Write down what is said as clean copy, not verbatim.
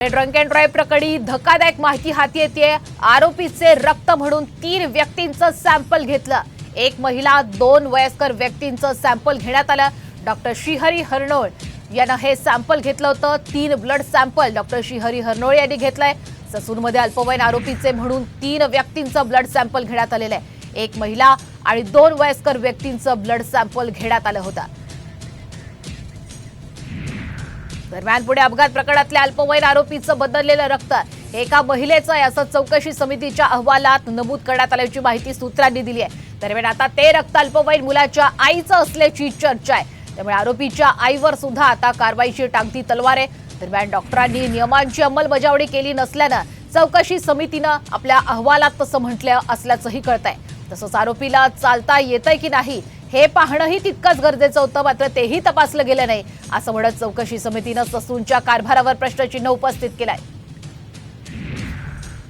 Drunk and drive प्रकरणी धक्कादायक माहिती हाती येते। आरोपीचे रक्त म्हणून 3 व्यक्तींचं सॅम्पल घेतलं। एक महिला 2 वयस्कर व्यक्तींचं सॅम्पल घेण्यात आलं। डॉक्टर श्रीहरी हरनोळ यांना हे सॅम्पल घेतलं होतं। 3 ब्लड सॅम्पल डॉक्टर श्रीहरी हरनोळ यांनी घेतलंय। ससूनमध्ये अल्पवयीन आरोपीचे म्हणून 3 व्यक्तींचं ब्लड सॅम्पल घेण्यात आलेलं आहे। एक महिला आणि 2 वयस्कर व्यक्तींचं ब्लड सॅम्पल घेण्यात आलं होतं। दरम्यान पुणे अपघात प्रकरणातल्या अल्पवयीन आरोपीचं बदललेलं रक्त एका महिलेचं आहे असं चौकशी समितीच्या अहवालात नमूद करण्यात आल्याची माहिती सूत्रांनी दिली आहे। दरम्यान आता ते रक्त अल्पवयीन मुलाच्या आईचं असल्याची चर्चा आहे। त्यामुळे आरोपीच्या आईवर सुद्धा आता कारवाईची टांगती तलवार आहे। दरम्यान डॉक्टरांनी नियमांची अंमलबजावणी केली नसल्यानं चौकशी समितीनं आपल्या अहवालात तसं म्हटलं असल्याचंही कळतंय। तसंच आरोपीला चालता येतंय की नाही हे पाहणंही तितकंच गरजेचं होतं, मात्र तेही तपासलं गेलं नाही असं म्हणत चौकशी समितीनं ससूनच्या कारभारावर प्रश्नचिन्ह उपस्थित केलंय।